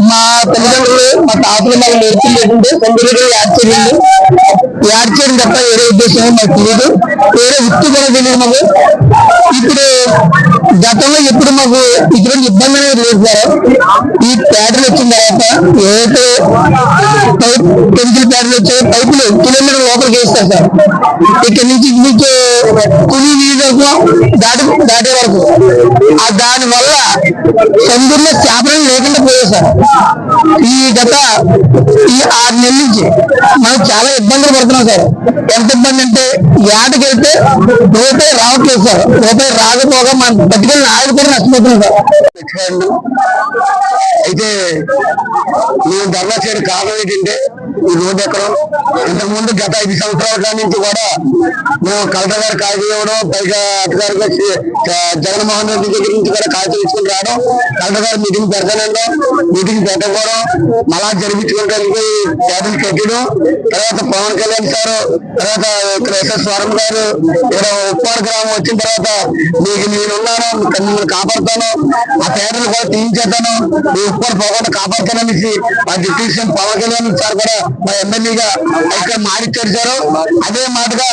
మా తల్లిదండ్రులు మా తాతలు మాకు నేర్పింది ఏంటంటే సందర్భంగా యాడ్ చేయడం తప్ప వేరే ఉద్దేశం మాకు తెలియదు, వేరే వృత్తి కూడా తెలియదు మాకు. ఇప్పుడు గతంలో ఎప్పుడు మాకు ఇటువంటి ఇబ్బంది అనేది లేదు సార్. ఈ ప్యాటర్న్ వచ్చిన తర్వాత ఏదైతే పెన్సిల్ ప్యాటర్న్ వచ్చే పైపులు కిలోమీటర్ లోపలికి వేస్తారు సార్. ఇక్కడ నుంచి మీకు కులి వీధి దాటే వరకు దాని వల్ల సముద్రంలో చేపలు లేకుండా పోయాయి సార్. ఈ 6 నెలల నుంచి మనం చాలా ఇబ్బందులు పడుతున్నాం సార్. ఎంత ఇబ్బంది అంటే ఏటకి వెళ్తే రూపాయి రావట్లేదు సార్. రూపాయి రాకపోగా మనం పట్టుకెళ్ళిన ఆయన కూడా నష్టపోతున్నాం సార్. అయితే మేము ధర్నా చేయడం కారణం ఏంటంటే ఈ రోడ్డు ఎక్కడం ఇంతకుముందు గత 5 సంవత్సరాల నుంచి కూడా మేము కలెక్టర్ గారు కాగితం ఇవ్వడం, పైగా అధికారులు జగన్మోహన్ రెడ్డి దగ్గర నుంచి కూడా కాగితం తీసుకుని రావడం, కలెక్టర్ గారు మీటింగ్ పెడతానండి, మీటింగ్ పెట్టకపోవడం, మళ్ళా జరిపించుకోవడానికి క్యాబిన్ కట్టడం, తర్వాత పవన్ కళ్యాణ్ సార్, తర్వాత ఇక్కడ ఎస్ఎస్ స్వరం గారు ఇక్కడ ఉప్పాడు గ్రామం వచ్చిన తర్వాత మీకు నేనున్నాను, మిమ్మల్ని కాపాడుతాను, ఆ పేదలు కూడా తీయించేస్తాను, మీ ఉప్పాడు పోకుండా కాపాడుతాననేసి మా deputy CM Pawan Kalyan sir కూడా మా ఎమ్మెల్యేగా ఇక్కడ మాటిచ్చారు సార్. అదే మాటగా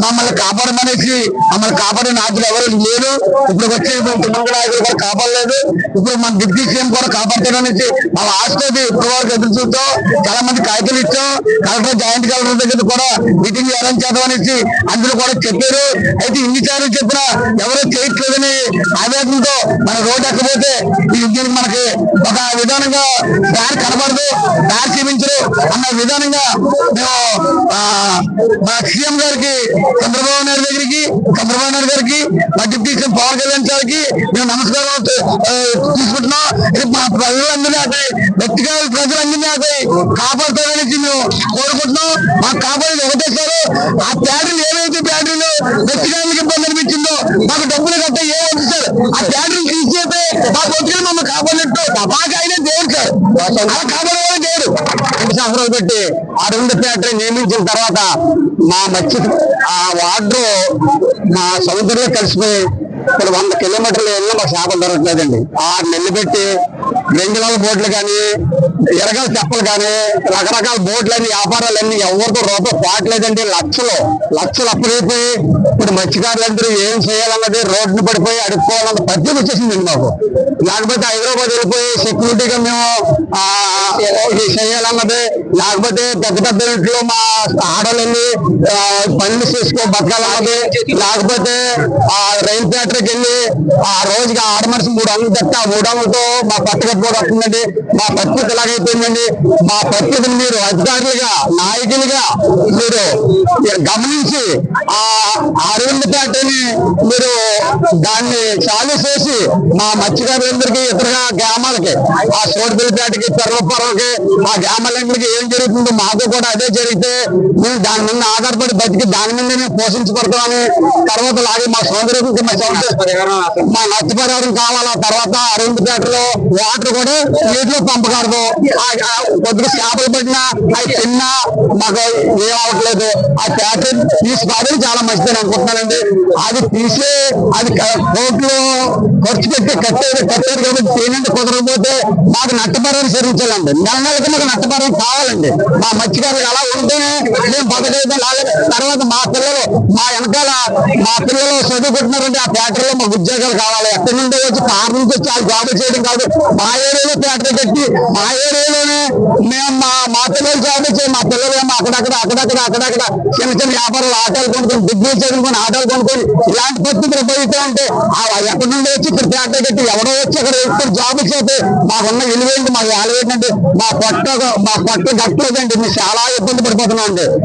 మమ్మల్ని కాపాడమనేసి మమ్మల్ని కాపాడే నాయకులు ఎవరు లేరు. ఇప్పుడు వచ్చే తుమ్మల నాయకులు కూడా కాపాడలేదు. ఇప్పుడు మన డిప్యూటీ సీఎం కూడా కాపాడుతాడనేసి మా ఆశతోటి ఇప్పుడు వరకు ఎదురు చూస్తాం. చాలా మంది కాగితాలు ఇచ్చాం, కలెక్టర్ జాయింట్ కలెక్టర్ దగ్గర కూడా మీటింగ్ అరేంజ్ చేద్దాం అనేసి అందులో కూడా చెప్పారు. అయితే ఇన్నిసార్లు చెప్పినా ఎవరో చేయట్లేదని ఆవేదనతో మన రోడ్డు ఎక్కకపోతే దీనికి మనకి ఒక విధానంగా దారి కనబడదు, దారి చూపించరు అన్న విధానంగా మేము మా సీఎం గారికి చంద్రబాబు నాయుడు గారికి మా డిప్యూటీ సీఎం పవన్ కళ్యాణ్ గారికి మేము నమస్కారం తీసుకుంటున్నాం. మా ప్రజలందరినీ వ్యక్తిగత ప్రజలందరినీ కాపాడుతారనేసి మేము కోరుకుంటున్నాం. మాకు కాపాడేది ఒకటే సార్, ఆ బ్యాటరీలు ఏవైతే బ్యాటరీలు వ్యక్తిగతానికి ఇబ్బంది అనిపించిందో మాకు డబ్బులు కట్టే ఏమవుతుంది సార్, ఆ బ్యాటరీలు తీసేస్తే మా బతుకులు మమ్మల్ని కాపాడినట్టు మాకు అయినా దేవుడు సార్, అలా కాపాడేవాళ్ళు దేవుడు. 2 సంవత్సరాలు పెట్టి ఆ 2 ఫ్యాక్టరీ నియమించిన తర్వాత మా మత్స్య ఆ వాటర్ మా సముద్రంలో కలిసిపోయి ఇప్పుడు 100 కిలోమీటర్లు వెళ్ళినా మాకు చేపలు దొరకలేదండి. 6 నెలలు పెట్టి 2 బోట్లు కానీ, ఎరగల చెప్పలు కానీ, రకరకాల బోట్లన్నీ వ్యాపారాలన్నీ ఎవరితో రూపాయి పాటలేదండి. లక్షలు అప్పుడైపోయి ఇప్పుడు మత్స్యకారులందరూ ఏం చేయాలన్నది రోడ్డును పడిపోయి అడుక్కోవాలన్న పద్ధతి వచ్చేసిందండి మాకు. లేకపోతే హైదరాబాద్ వెళ్ళిపోయి సెక్యూరిటీగా మేము చేయాలన్నది, లేకపోతే పెద్ద ఇంట్లో మా ఆడవాళ్ళని పనులు చేసుకో బతకాలన్నది, లేకపోతే ఆ రైలు ఫ్యాక్టరీకి వెళ్ళి ఆ రోజుకి ఆడమనిషి 300 తట్ట 300తో మా పట్టు కట్టుకోవడం వస్తుందండి. మా పరిస్థితి ఎలాగైపోయిందండి. మా పరిస్థితిని మీరు అధికారులుగా నాయకులుగా మీరు గమనించి ఆ 6 ఫ్యాక్టరీని మీరు దాన్ని చాలు చేసి మా మత్స్యకారులందరికీ ఇతర గ్రామాలకి ఆ సోడిపల్లిపేటకి పెరవపర్వకి ఆ గ్రామాలందరికీ ఏం జరుగుతుందో మాకు కూడా అదే జరిగితే మేము దాని మీద ఆధారపడి బతికి దాని మీద మేము పోషించబడతామని, తర్వాత లాగే మా సోదరులకి మా నష్టపరిహారం కావాలా, తర్వాత 2 ఫ్యాక్టరీలో వాటర్ కూడా నీటిలో పంపకూడదు, కొద్దిగా చేపలు పట్టినా అవి తిన్నా మాకు ఏం అవ్వట్లేదు. ఆ ఫ్యాక్టరీ తీసుకోవడం చాలా మంచిదని అనుకుంటున్నానండి. అది తీసే అది కోట్లు ఖర్చు పెట్టి కట్టారు కాబట్టి పేమెంట్ కుదరకపోతే మాకు నష్టపరిహారం చెల్లించాలండి. నెలకి మాకు నష్టపరిహారం కావాలండి. మా మత్స్యకారులు అలా ఉంటేనే మేము బతకైతే తర్వాత మా వెనకాల మా పిల్లలు చదువుకుంటున్నారంటే ఆ ఫ్యాక్టరీలో మాకు ఉద్యోగాలు కావాలి. ఎక్కడి నుండి వచ్చి కారు నుంచి వచ్చి వాళ్ళు జాబ్ చేయడం కాదు, మా ఏరియాలో ఫ్యాక్టరీ కట్టి మా ఏరియాలోనే మేము మా పిల్లలు జాబ్ చేసి మా పిల్లలు ఏమో అక్కడక్కడ చిన్న వ్యాపారాలు ఆటోలు కొనుక్కొని, డిగ్రీ చదువుకొని ఆటోలు కొనుక్కొని ఇలాంటి పరిస్థితులు ఉపయోగిస్తూ ఉంటే ఎక్కడి నుండి వచ్చి ఇక్కడ ఫ్యాక్టరీ కట్టి ఎవడో వచ్చి అక్కడ ఇక్కడ జాబ్ చేస్తే మాకున్న విలువ ఏంటి, మాకు వేల ఏంటంటే మా పొట్ట గట్టలేదండి. మేము చాలా ఇబ్బంది పడిపోతున్నాం అండి.